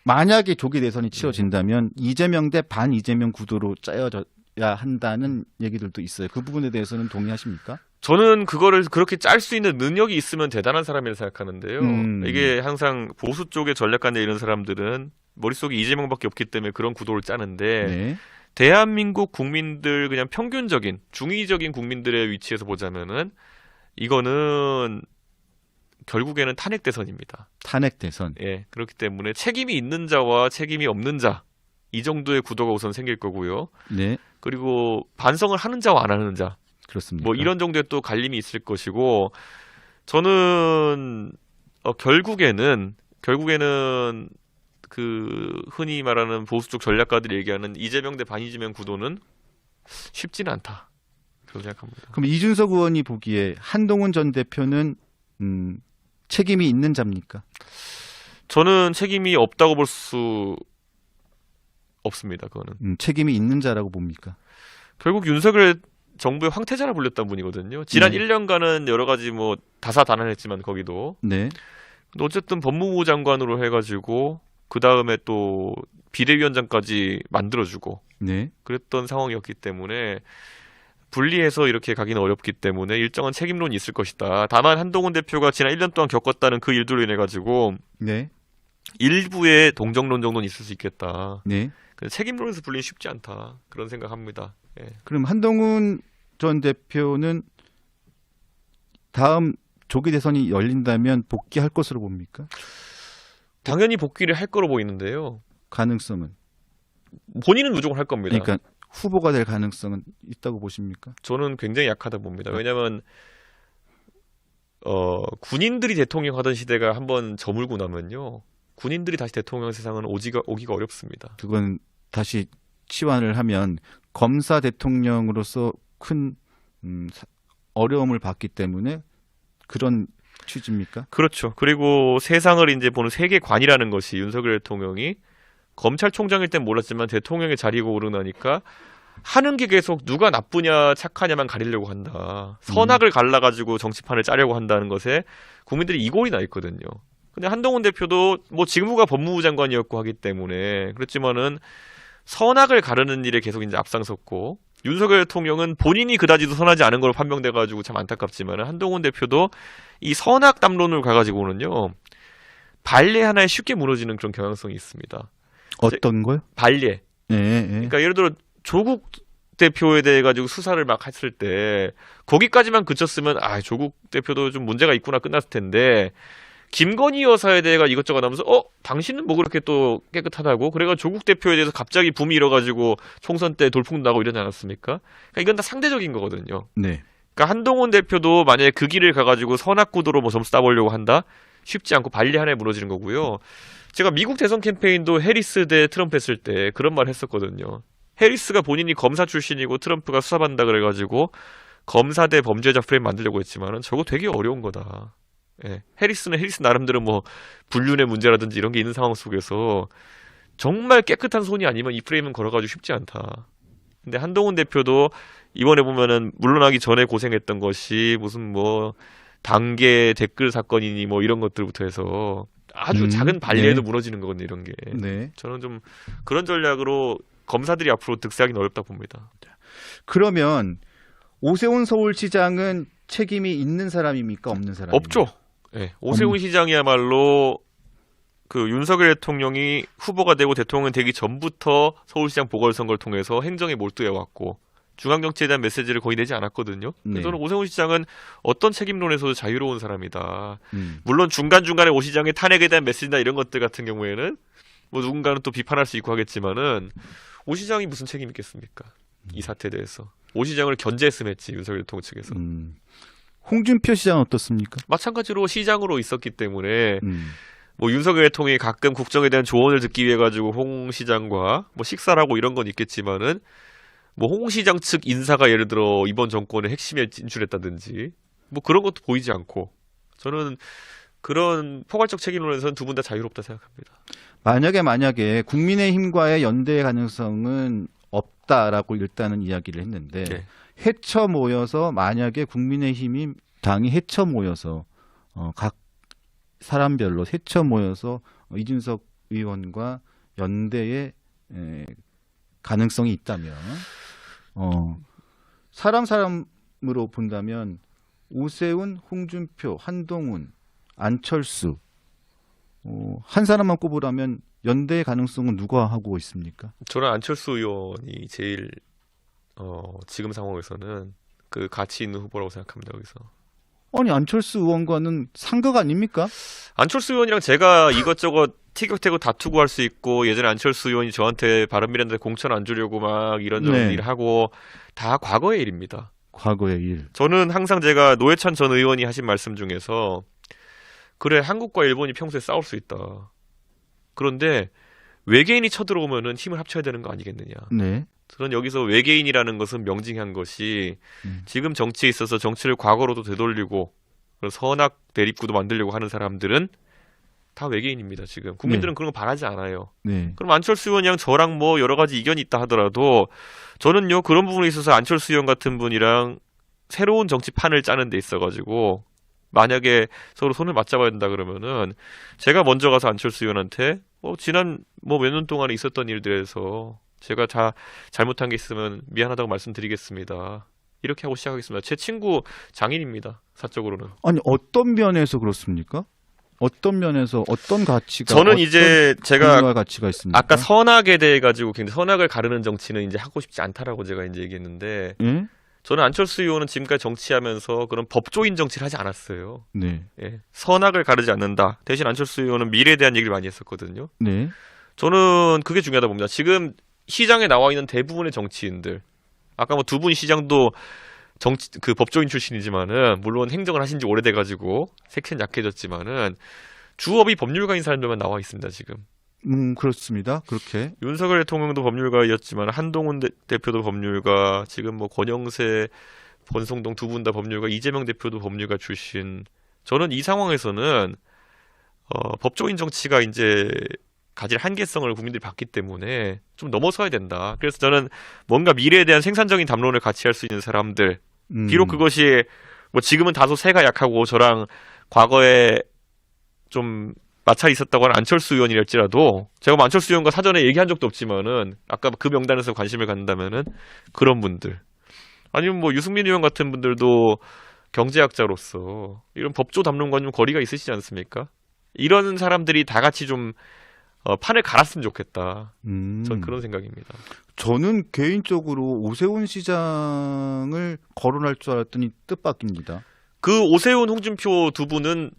Speaker 2: 만약에 조기 대선이 치러진다면 이재명 대 반 이재명 구도로 짜여져야 한다는 얘기들도 있어요. 그 부분에 대해서는 동의하십니까?
Speaker 1: 저는 그거를 그렇게 짤 수 있는 능력이 있으면 대단한 사람이라 생각하는데요. 이게 항상 보수 쪽의 전략가나 이런 사람들은 머릿속에 이재명밖에 없기 때문에 그런 구도를 짜는데
Speaker 2: 네.
Speaker 1: 대한민국 국민들 그냥 평균적인 중의적인 국민들의 위치에서 보자면은 이거는 결국에는 탄핵 대선입니다.
Speaker 2: 탄핵 대선.
Speaker 1: 예, 그렇기 때문에 책임이 있는 자와 책임이 없는 자 이 정도의 구도가 우선 생길 거고요.
Speaker 2: 네.
Speaker 1: 그리고 반성을 하는 자와 안 하는 자
Speaker 2: 그렇습니다.
Speaker 1: 뭐 이런 정도의 또 갈림이 있을 것이고 저는 결국에는 그 흔히 말하는 보수 쪽 전략가들이 얘기하는 이재명 대 반이재명 구도는 쉽지는 않다. 그렇게 생각합니다.
Speaker 2: 그럼 이준석 의원이 보기에 한동훈 전 대표는 책임이 있는 자입니까?
Speaker 1: 저는 책임이 없다고 볼 수 없습니다. 그거는
Speaker 2: 책임이 있는 자라고 봅니까?
Speaker 1: 결국 윤석열 정부의 황태자라 불렸던 분이거든요. 지난
Speaker 2: 네.
Speaker 1: 1년간은 여러 가지 뭐 다사다난했지만 거기도
Speaker 2: 네.
Speaker 1: 근데 어쨌든 법무부 장관으로 해가지고 그 다음에 또 비대위원장까지 만들어주고
Speaker 2: 네.
Speaker 1: 그랬던 상황이었기 때문에 분리해서 이렇게 가기는 어렵기 때문에 일정한 책임론이 있을 것이다. 다만 한동훈 대표가 지난 1년 동안 겪었다는 그 일들로 인해 가지고
Speaker 2: 네.
Speaker 1: 일부의 동정론 정도는 있을 수 있겠다.
Speaker 2: 네.
Speaker 1: 근데 책임론에서 분리는 쉽지 않다. 그런 생각합니다. 예.
Speaker 2: 그럼 한동훈 전 대표는 다음 조기 대선이 열린다면 복귀할 것으로 봅니까?
Speaker 1: 당연히 복귀를 할 거로 보이는데요.
Speaker 2: 가능성은?
Speaker 1: 본인은 무조건 할 겁니다.
Speaker 2: 그러니까 후보가 될 가능성은 있다고 보십니까?
Speaker 1: 저는 굉장히 약하다 봅니다. 왜냐하면 군인들이 대통령 하던 시대가 한번 저물고 나면요. 군인들이 다시 대통령 세상은 오기가 어렵습니다.
Speaker 2: 그건 다시 치환을 하면 검사 대통령으로서 큰 어려움을 받기 때문에 그런 취지입니까?
Speaker 1: 그렇죠. 그리고 세상을 이제 보는 세계관이라는 것이 윤석열 대통령이 검찰총장일 땐 몰랐지만 대통령의 자리에 오르나니까 하는 게 계속 누가 나쁘냐 착하냐만 가리려고 한다. 선악을 갈라가지고 정치판을 짜려고 한다는 것에 국민들이 이골이 나 있거든요. 근데 한동훈 대표도 뭐 직무가 법무부 장관이었고 하기 때문에 그렇지만은 선악을 가르는 일에 계속 이제 앞장섰고 윤석열 대통령은 본인이 그다지도 선하지 않은 걸로 판명돼가지고 참 안타깝지만 한동훈 대표도 이 선악 담론을 가가지고는요 발례 하나에 쉽게 무너지는 그런 경향성이 있습니다.
Speaker 2: 어떤 거요?
Speaker 1: 발례.
Speaker 2: 네.
Speaker 1: 그러니까 예를 들어 조국 대표에 대해 가지고 수사를 막 했을 때 거기까지만 그쳤으면 조국 대표도 좀 문제가 있구나 끝났을 텐데 김건희 여사에 대해 이것저것 하면서 당신은 뭐 그렇게 또 깨끗하다고 그래가 조국 대표에 대해서 갑자기 붐이 일어가지고 총선 때 돌풍 나고 이러지 않았습니까? 그러니까 이건 다 상대적인 거거든요.
Speaker 2: 네.
Speaker 1: 그러니까 한동훈 대표도 만약에 그 길을 가가지고 선악구도로 뭐 점수 따보려고 한다? 쉽지 않고 발리 하나에 무너지는 거고요. 제가 미국 대선 캠페인도 해리스 대 트럼프 했을 때 그런 말 했었거든요. 해리스가 본인이 검사 출신이고 트럼프가 수사받는다 그래가지고 검사 대 범죄자 프레임 만들려고 했지만은 저거 되게 어려운 거다. 예. 해리스는 해리스 나름대로 뭐 불륜의 문제라든지 이런 게 있는 상황 속에서 정말 깨끗한 손이 아니면 이 프레임은 걸어가지고 쉽지 않다. 근데 한동훈 대표도 이번에 보면은 물러나기 전에 고생했던 것이 무슨 뭐 당계 댓글 사건이니 뭐 이런 것들부터 해서 아주 작은 발리에도
Speaker 2: 네.
Speaker 1: 무너지는 거거든요, 이런 게.
Speaker 2: 네.
Speaker 1: 저는 좀 그런 전략으로 검사들이 앞으로 득세하기는 어렵다 봅니다.
Speaker 2: 그러면 오세훈 서울시장은 책임이 있는 사람입니까? 없는 사람입니까?
Speaker 1: 없죠. 예. 오세훈 시장이야말로 그 윤석열 대통령이 후보가 되고 대통령 되기 전부터 서울시장 보궐선거를 통해서 행정에 몰두해 왔고 중앙정치에 대한 메시지를 거의 내지 않았거든요.
Speaker 2: 네.
Speaker 1: 저는 오세훈 시장은 어떤 책임론에서도 자유로운 사람이다.
Speaker 2: 음.
Speaker 1: 물론 중간중간에 오 시장의 탄핵에 대한 메시지나 이런 것들 같은 경우에는 뭐 누군가는 또 비판할 수 있고 하겠지만은 오 시장이 무슨 책임 있겠습니까? 이 사태에 대해서. 오 시장을 견제했으면 했지 윤석열 대통령 측에서.
Speaker 2: 홍준표 시장은 어떻습니까?
Speaker 1: 마찬가지로 시장으로 있었기 때문에
Speaker 2: 음.
Speaker 1: 뭐 윤석열 대통령이 가끔 국정에 대한 조언을 듣기 위해 가지고 홍 시장과 뭐 식사를 하고 이런 건 있겠지만은 뭐 홍 시장 측 인사가 예를 들어 이번 정권의 핵심에 진출했다든지 뭐 그런 것도 보이지 않고 저는 그런 포괄적 책임론에서는 두 분 다 자유롭다 생각합니다.
Speaker 2: 만약에 국민의힘과의 연대 가능성은 없다라고 일단은 이야기를 했는데
Speaker 1: 네.
Speaker 2: 해쳐 모여서 만약에 국민의힘이 당이 해쳐 모여서 각 사람별로 해쳐 모여서 이준석 의원과 연대의 가능성이 있다면 사람으로 본다면 오세훈, 홍준표, 한동훈, 안철수 한 사람만 꼽으라면 연대의 가능성은 누가 하고 있습니까?
Speaker 1: 저는 안철수 의원이 제일 지금 상황에서는 그 가치 있는 후보라고 생각합니다. 여기서
Speaker 2: 아니 안철수 의원과는 상극 아닙니까?
Speaker 1: 안철수 의원이랑 제가 이것저것 티격태격 다투고 할 수 있고 예전에 안철수 의원이 저한테 바른미래당한테 공천 안 주려고 막 이런저런
Speaker 2: 네.
Speaker 1: 일을 하고 다 과거의 일입니다.
Speaker 2: 과거의 일.
Speaker 1: 저는 항상 제가 노회찬 전 의원이 하신 말씀 중에서 그래 한국과 일본이 평소에 싸울 수 있다. 그런데 외계인이 쳐들어오면은 힘을 합쳐야 되는 거 아니겠느냐.
Speaker 2: 네.
Speaker 1: 저는 여기서 외계인이라는 것은 명징한 것이
Speaker 2: 음.
Speaker 1: 지금 정치에 있어서 정치를 과거로도 되돌리고 그런 선악 대립구도 만들려고 하는 사람들은 다 외계인입니다. 지금 국민들은 그런 거 바라지 않아요.
Speaker 2: 네.
Speaker 1: 그럼 안철수 의원이랑 저랑 뭐 여러 가지 이견이 있다 하더라도 저는요 그런 부분에 있어서 안철수 의원 같은 분이랑 새로운 정치판을 짜는 데 있어가지고 만약에 서로 손을 맞잡아야 된다 그러면은 제가 먼저 가서 안철수 의원한테 지난 몇 년 동안에 있었던 일들에서 제가 다 잘못한 게 있으면 미안하다고 말씀드리겠습니다. 이렇게 하고 시작하겠습니다. 제 친구 장인입니다. 사적으로는.
Speaker 2: 아니 어떤 면에서 그렇습니까? 어떤 면에서 어떤 가치가
Speaker 1: 저는
Speaker 2: 어떤
Speaker 1: 이제 제가
Speaker 2: 분노할 가치가 있습니까?
Speaker 1: 아까 선악에 대해 가지고 굉장히 선악을 가르는 정치는 이제 하고 싶지 않다라고 제가 이제 얘기했는데
Speaker 2: 예?
Speaker 1: 저는 안철수 의원은 지금까지 정치하면서 그런 법조인 정치를 하지 않았어요.
Speaker 2: 네.
Speaker 1: 예. 선악을 가르지 않는다. 대신 안철수 의원은 미래에 대한 얘기를 많이 했었거든요.
Speaker 2: 네.
Speaker 1: 저는 그게 중요하다 봅니다. 지금 시장에 나와 있는 대부분의 정치인들, 아까 뭐 두 분 시장도 그 법조인 출신이지만은 물론 행정을 하신 지 오래돼가지고 색채는 약해졌지만은 주업이 법률가인 사람들만 나와 있습니다. 지금
Speaker 2: 그렇습니다. 그렇게.
Speaker 1: 윤석열 대통령도 법률가였지만 한동훈 대표도 법률가, 지금 뭐 권영세, 권성동 두 분 다 법률가, 이재명 대표도 법률가 출신. 저는 이 상황에서는 법조인 정치가 이제 가질 한계성을 국민들이 봤기 때문에 좀 넘어서야 된다. 그래서 저는 뭔가 미래에 대한 생산적인 담론을 같이 할 수 있는 사람들, 비록 그것이 뭐 지금은 다소 세가 약하고 저랑 과거에 좀 마찰이 있었다고 하는 안철수 의원이랄지라도 제가 뭐 안철수 의원과 사전에 얘기한 적도 없지만은 아까 그 명단에서 관심을 갖는다면은 그런 분들, 아니면 뭐 유승민 의원 같은 분들도 경제학자로서 이런 법조 담론과 좀 거리가 있으시지 않습니까? 이런 사람들이 다 같이 좀 판을 갈았으면 좋겠다. 전 그런 생각입니다.
Speaker 2: 저는 개인적으로 오세훈 시장을 거론할 줄 알았더니 뜻밖입니다.
Speaker 1: 그 오세훈, 홍준표 두 분은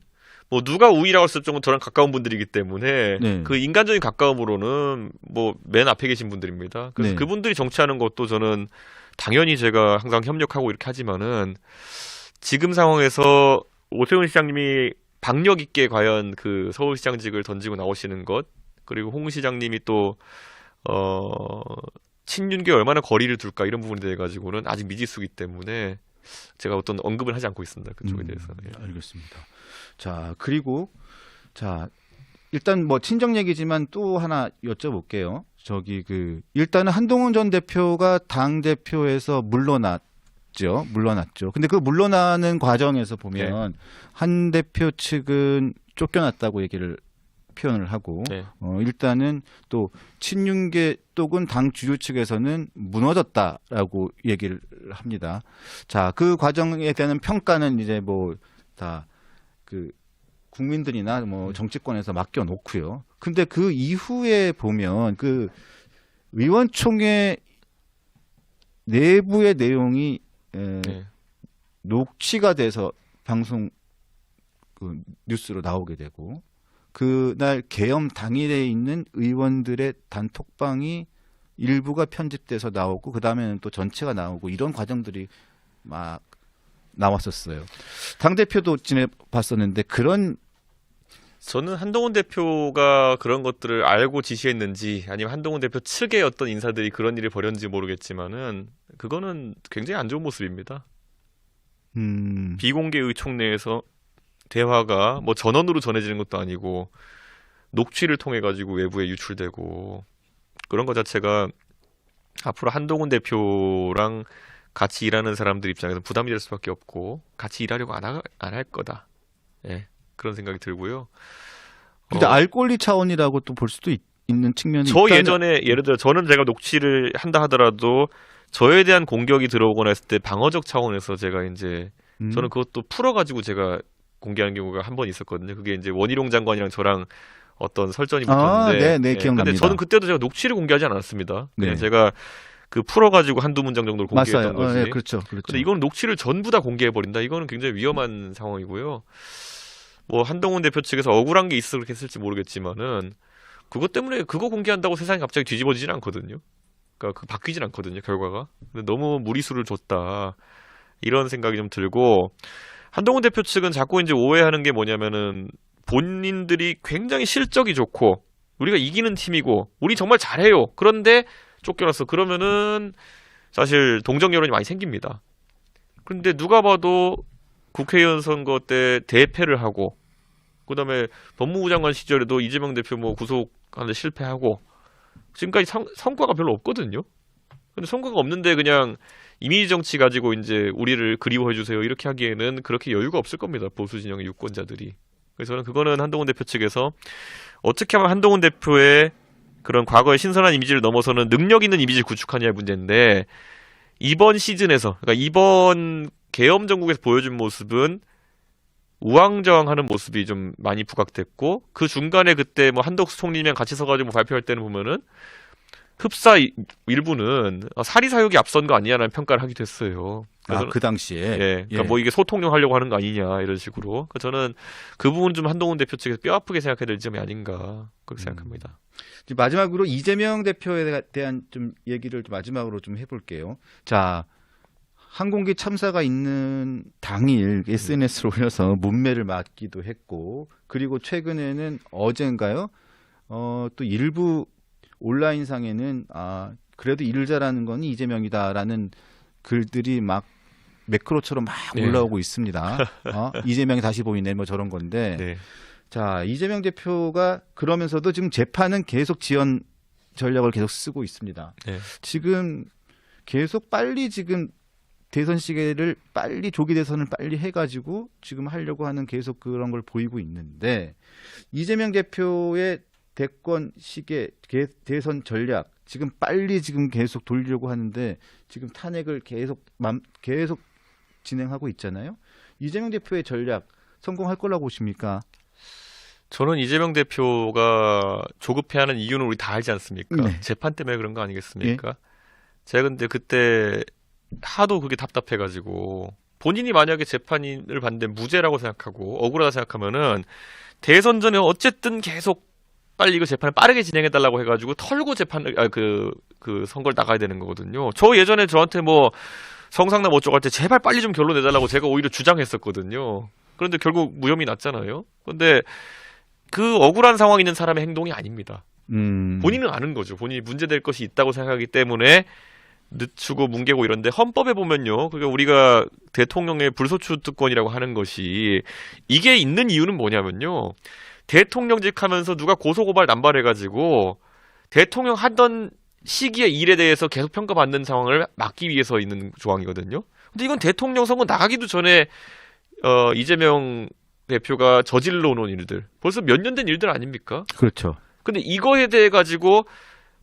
Speaker 1: 뭐 누가 우위라고 했을 정도 저랑 가까운 분들이기 때문에
Speaker 2: 네.
Speaker 1: 그 인간적인 가까움으로는 뭐 맨 앞에 계신 분들입니다. 그래서
Speaker 2: 네.
Speaker 1: 그분들이 정치하는 것도 저는 당연히 제가 항상 협력하고 이렇게 하지만은 지금 상황에서 오세훈 시장님이 박력 있게 과연 그 서울시장직을 던지고 나오시는 것, 그리고 홍 시장님이 또 친윤계 얼마나 거리를 둘까 이런 부분에 대해 가지고는 아직 미지수이기 때문에 제가 어떤 언급을 하지 않고 있습니다. 그쪽에 대해서. 예.
Speaker 2: 알겠습니다. 자, 그리고 자, 일단 뭐 친정 얘기지만 또 하나 여쭤볼게요. 일단은 한동훈 전 대표가 당 대표에서 물러났죠. 근데 그 물러나는 과정에서 보면 한 대표 측은 쫓겨났다고 표현을 하고
Speaker 1: 네.
Speaker 2: 일단은 또 친윤계 쪽은 당 주류 측에서는 무너졌다라고 얘기를 합니다. 자, 그 과정에 대한 평가는 이제 뭐 다 그 국민들이나 뭐 정치권에서 맡겨 놓고요. 근데 그 이후에 보면 그 의원총회 내부의 내용이
Speaker 1: 네.
Speaker 2: 녹취가 돼서 방송 그 뉴스로 나오게 되고, 그날 계엄 당일에 있는 의원들의 단톡방이 일부가 편집돼서 나오고 그 다음에는 또 전체가 나오고 이런 과정들이 막 나왔었어요. 당 대표도 지내봤었는데
Speaker 1: 저는 한동훈 대표가 그런 것들을 알고 지시했는지 아니면 한동훈 대표 측의 어떤 인사들이 그런 일을 벌였는지 모르겠지만은 그거는 굉장히 안 좋은 모습입니다. 비공개 의총내에서 대화가 뭐 전원으로 전해지는 것도 아니고 녹취를 통해 가지고 외부에 유출되고 그런 것 자체가 앞으로 한동훈 대표랑 같이 일하는 사람들 입장에서 부담이 될 수밖에 없고 같이 일하려고 안 할 거다. 예, 그런 생각이 들고요.
Speaker 2: 근데
Speaker 1: 어,
Speaker 2: 알 권리 차원이라고 또 볼 수도 있는 측면이
Speaker 1: 저
Speaker 2: 있다는.
Speaker 1: 예전에 예를 들어 저는 제가 녹취를 한다 하더라도 저에 대한 공격이 들어오거나 했을 때 방어적 차원에서 제가 이제 저는 그것도 풀어가지고 제가 공개하는 경우가 한 번 있었거든요. 그게 이제 원희룡 장관이랑 저랑 어떤 설전이 붙었는데,
Speaker 2: 네,
Speaker 1: 예,
Speaker 2: 기억납니다.
Speaker 1: 근데 저는 그때도 제가 녹취를 공개하지 않았습니다. 그냥
Speaker 2: 네.
Speaker 1: 제가 그 풀어가지고 한두 문장 정도를 공개했던
Speaker 2: 맞아요.
Speaker 1: 거지.
Speaker 2: 네, 그렇죠.
Speaker 1: 근데 이거는 녹취를 전부 다 공개해버린다. 이거는 굉장히 위험한 상황이고요. 뭐 한동훈 대표 측에서 억울한 게 있어 그렇게 했을지 모르겠지만은 그것 때문에 그거 공개한다고 세상이 갑자기 뒤집어지진 않거든요. 그러니까 그 바뀌진 않거든요. 결과가. 근데 너무 무리수를 줬다. 이런 생각이 좀 들고 한동훈 대표 측은 자꾸 이제 오해하는 게 뭐냐면은 본인들이 굉장히 실적이 좋고 우리가 이기는 팀이고 우리 정말 잘해요. 그런데 쫓겨났어. 그러면은 사실 동정 여론이 많이 생깁니다. 그런데 누가 봐도 국회의원 선거 때 대패를 하고 그다음에 법무부 장관 시절에도 이재명 대표 뭐 구속하는데 실패하고 지금까지 성과가 별로 없거든요. 근데 성과가 없는데 그냥 이미지 정치 가지고 이제 우리를 그리워해 주세요 이렇게 하기에는 그렇게 여유가 없을 겁니다. 보수 진영의 유권자들이. 그래서 저는 그거는 한동훈 대표 측에서 어떻게 하면 한동훈 대표의 그런 과거의 신선한 이미지를 넘어서는 능력 있는 이미지를 구축하냐의 문제인데 이번 시즌에서 그러니까 이번 계엄 정국에서 보여준 모습은 우왕좌왕하는 모습이 좀 많이 부각됐고 그 중간에 그때 뭐 한덕수 총리랑 같이 서가지고 발표할 때는 보면은 흡사 일부는 사리사욕이 앞선 거 아니냐라는 평가를 하기도 했어요. 그래서
Speaker 2: 그 당시에.
Speaker 1: 예, 그러니까
Speaker 2: 예.
Speaker 1: 뭐 이게 소통용 하려고 하는 거 아니냐 이런 식으로. 그러니까 저는 그 부분 좀 한동훈 대표 측에서 뼈 아프게 생각해야 될 점이 아닌가 그렇게 생각합니다.
Speaker 2: 이제 마지막으로 이재명 대표에 대한 좀 얘기를 마지막으로 좀 해볼게요. 자, 항공기 참사가 있는 당일 SNS를 올려서 문매를 맞기도 했고, 그리고 최근에는 어젠가요? 또 일부 온라인상에는 그래도 일을 잘하는 건 이재명이다라는 글들이 막 매크로처럼 막
Speaker 1: 네.
Speaker 2: 올라오고 있습니다. 이재명이 다시 보이네 뭐 저런 건데.
Speaker 1: 네.
Speaker 2: 자, 이재명 대표가 그러면서도 지금 재판은 계속 지연 전략을 계속 쓰고 있습니다.
Speaker 1: 네.
Speaker 2: 지금 계속 빨리 지금 대선 시기를 빨리 조기 대선을 빨리 해가지고 지금 하려고 하는 계속 그런 걸 보이고 있는데 이재명 대표의 대권 시계 대선 전략 지금 빨리 지금 계속 돌리려고 하는데 지금 탄핵을 계속 진행하고 있잖아요. 이재명 대표의 전략 성공할 거라고 보십니까?
Speaker 1: 저는 이재명 대표가 조급해하는 이유는 우리 다 알지 않습니까?
Speaker 2: 네.
Speaker 1: 재판 때문에 그런 거 아니겠습니까? 제가 근데 그때 하도 그게 답답해가지고 본인이 만약에 재판을 받는데 무죄라고 생각하고 억울하다 생각하면은 대선 전에 어쨌든 계속 빨리 이거 재판을 빠르게 진행해달라고 해가지고 털고 재판을 그 선거를 나가야 되는 거거든요. 저 예전에 저한테 뭐 성상남 어쩌고 할 때 제발 빨리 좀 결론 내달라고 제가 오히려 주장했었거든요. 그런데 결국 무혐의 났잖아요. 근데 그 억울한 상황에 있는 사람의 행동이 아닙니다. 본인은 아는 거죠. 본인이 문제될 것이 있다고 생각하기 때문에 늦추고 뭉개고 이런데 헌법에 보면요. 그러니까 우리가 대통령의 불소추 특권이라고 하는 것이 이게 있는 이유는 뭐냐면요. 대통령직 하면서 누가 고소고발 남발해가지고 대통령 하던 시기의 일에 대해서 계속 평가받는 상황을 막기 위해서 있는 조항이거든요. 근데 이건 대통령 선거 나가기도 전에 이재명 대표가 저질러 놓은 일들 벌써 몇 년 된 일들 아닙니까?
Speaker 2: 그렇죠.
Speaker 1: 근데 이거에 대해 가지고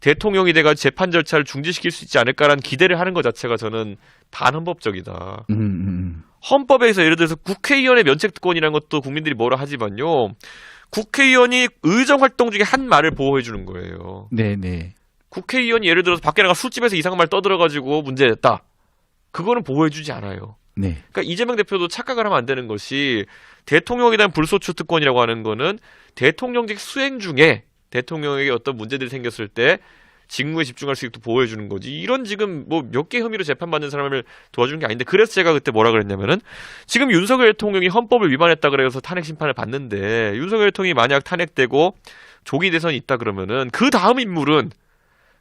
Speaker 1: 대통령이 돼가 재판 절차를 중지시킬 수 있지 않을까라는 기대를 하는 것 자체가 저는 반헌법적이다. 헌법에서 예를 들어서 국회의원의 면책특권이라는 것도 국민들이 뭐라 하지만요. 국회의원이 의정활동 중에 한 말을 보호해 주는 거예요.
Speaker 2: 네네.
Speaker 1: 국회의원이 예를 들어서 밖에 나가 술집에서 이상한 말 떠들어가지고 문제됐다. 그거는 보호해주지 않아요.
Speaker 2: 네.
Speaker 1: 그러니까 이재명 대표도 착각을 하면 안 되는 것이 대통령에 대한 불소추 특권이라고 하는 거는 대통령직 수행 중에 대통령에게 어떤 문제들이 생겼을 때 직무에 집중할 수 있도록 보호해 주는 거지. 이런 지금 뭐 몇 개 혐의로 재판받는 사람을 도와주는 게 아닌데 그래서 제가 그때 뭐라 그랬냐면은 지금 윤석열 대통령이 헌법을 위반했다 그래서 탄핵 심판을 받는데 윤석열 대통령이 만약 탄핵되고 조기 대선이 있다 그러면은 그 다음 인물은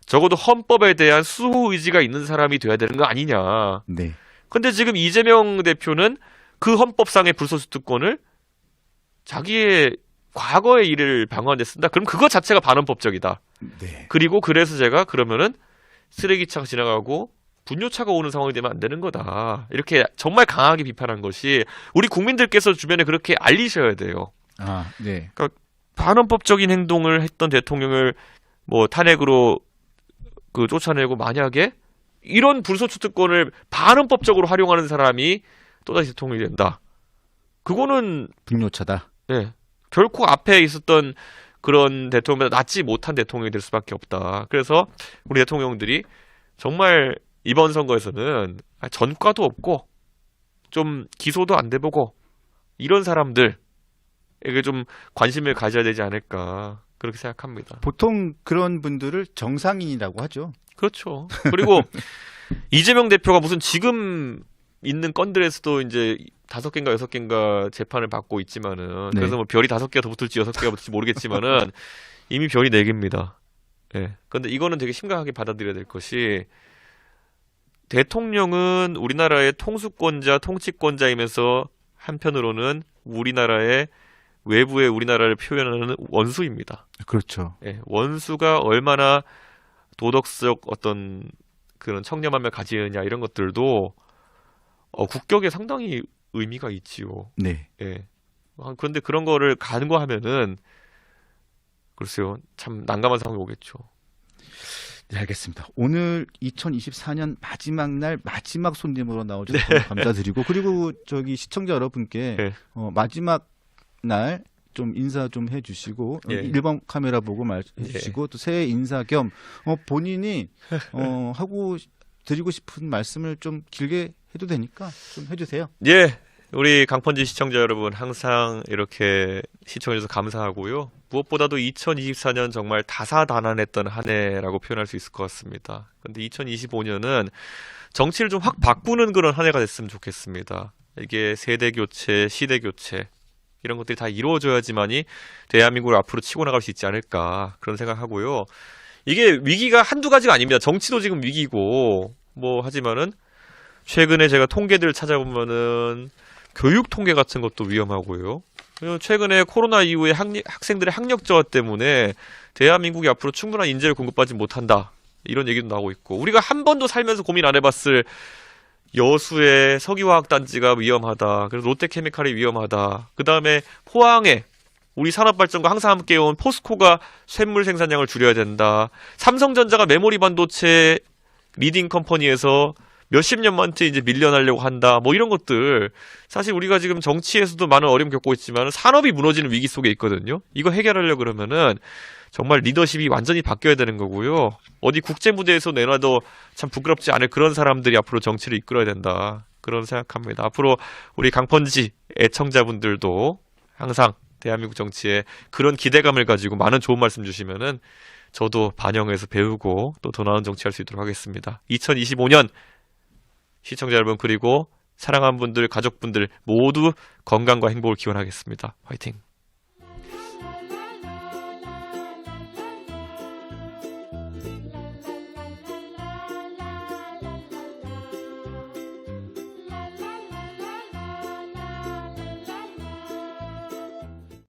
Speaker 1: 적어도 헌법에 대한 수호 의지가 있는 사람이 돼야 되는 거 아니냐.
Speaker 2: 네.
Speaker 1: 근데 지금 이재명 대표는 그 헌법상의 불소추 특권을 자기의 과거의 일을 방어하는 데 쓴다. 그럼 그거 자체가 반헌법적이다.
Speaker 2: 네.
Speaker 1: 그리고 그래서 제가 그러면은 쓰레기차가 지나가고 분뇨차가 오는 상황이 되면 안 되는 거다. 이렇게 정말 강하게 비판한 것이 우리 국민들께서 주변에 그렇게 알리셔야 돼요.
Speaker 2: 아, 네.
Speaker 1: 반헌법적인 행동을 했던 대통령을 뭐 탄핵으로 그 쫓아내고 만약에 이런 불소추 특권을 반헌법적으로 활용하는 사람이 또다시 대통령이 된다. 그거는
Speaker 2: 분뇨차다.
Speaker 1: 네, 결코 앞에 있었던 그런 대통령보다 낫지 못한 대통령이 될 수밖에 없다. 그래서 우리 대통령들이 정말 이번 선거에서는 전과도 없고 좀 기소도 안 돼보고 이런 사람들에게 좀 관심을 가져야 되지 않을까 그렇게 생각합니다.
Speaker 2: 보통 그런 분들을 정상인이라고 하죠.
Speaker 1: 그렇죠. 그리고 이재명 대표가 무슨 지금 있는 건들에서도 이제 5개인가 6개인가 재판을 받고 있지만은
Speaker 2: 네.
Speaker 1: 그래서 뭐 별이 5개가 더 붙을지 6개가 붙을지 모르겠지만은 이미 별이 4개입니다. 예. 근데 이거는 되게 심각하게 받아들여야 될 것이 대통령은 우리나라의 통수권자, 통치권자이면서 한편으로는 우리나라의 외부의 우리나라를 표현하는 원수입니다.
Speaker 2: 그렇죠.
Speaker 1: 예. 원수가 얼마나 도덕적 어떤 그런 청렴함을 가지느냐 이런 것들도 국격에 상당히 의미가 있지요.
Speaker 2: 네.
Speaker 1: 예. 그런데 그런 거를 간과하면은 글쎄요, 참 난감한 상황이 오겠죠.
Speaker 2: 네, 알겠습니다. 오늘 2024년 마지막 날 마지막 손님으로 나오셔서 정말 감사드리고 그리고 저기 시청자 여러분께
Speaker 1: 네.
Speaker 2: 마지막 날 좀 인사 좀 해주시고
Speaker 1: 예.
Speaker 2: 1번 카메라 보고 해주시고 또 새해 인사 겸 본인이 하고 드리고 싶은 말씀을 좀 길게 해도 되니까 좀 해주세요.
Speaker 1: 예, 우리 강펀지 시청자 여러분 항상 이렇게 시청해주셔서 감사하고요. 무엇보다도 2024년 정말 다사다난했던 한 해라고 표현할 수 있을 것 같습니다. 근데 2025년은 정치를 좀 확 바꾸는 그런 한 해가 됐으면 좋겠습니다. 이게 세대 교체, 시대 교체 이런 것들이 다 이루어져야지만이 대한민국을 앞으로 치고 나갈 수 있지 않을까 그런 생각하고요. 이게 위기가 한두 가지가 아닙니다. 정치도 지금 위기고 뭐 하지만은 최근에 제가 통계들을 찾아보면은 교육 통계 같은 것도 위험하고요. 그리고 최근에 코로나 이후에 학생들의 학력 저하 때문에 대한민국이 앞으로 충분한 인재를 공급받지 못한다. 이런 얘기도 나오고 있고 우리가 한 번도 살면서 고민 안 해봤을 여수의 석유화학단지가 위험하다. 그래서 롯데케미칼이 위험하다. 그 다음에 포항에 우리 산업발전과 항상 함께해온 포스코가 쇳물 생산량을 줄여야 된다. 삼성전자가 메모리 반도체 리딩 컴퍼니에서 몇십 년만째 이제 밀려나려고 한다. 뭐 이런 것들. 사실 우리가 지금 정치에서도 많은 어려움 겪고 있지만 산업이 무너지는 위기 속에 있거든요. 이거 해결하려고 그러면은 정말 리더십이 완전히 바뀌어야 되는 거고요. 어디 국제 무대에서 내놔도 참 부끄럽지 않을 그런 사람들이 앞으로 정치를 이끌어야 된다. 그런 생각합니다. 앞으로 우리 강펀지 애청자분들도 항상 대한민국 정치에 그런 기대감을 가지고 많은 좋은 말씀 주시면은 저도 반영해서 배우고 또 더 나은 정치할 수 있도록 하겠습니다. 2025년 시청자 여러분 그리고 사랑하는 분들, 가족분들 모두 건강과 행복을 기원하겠습니다. 화이팅!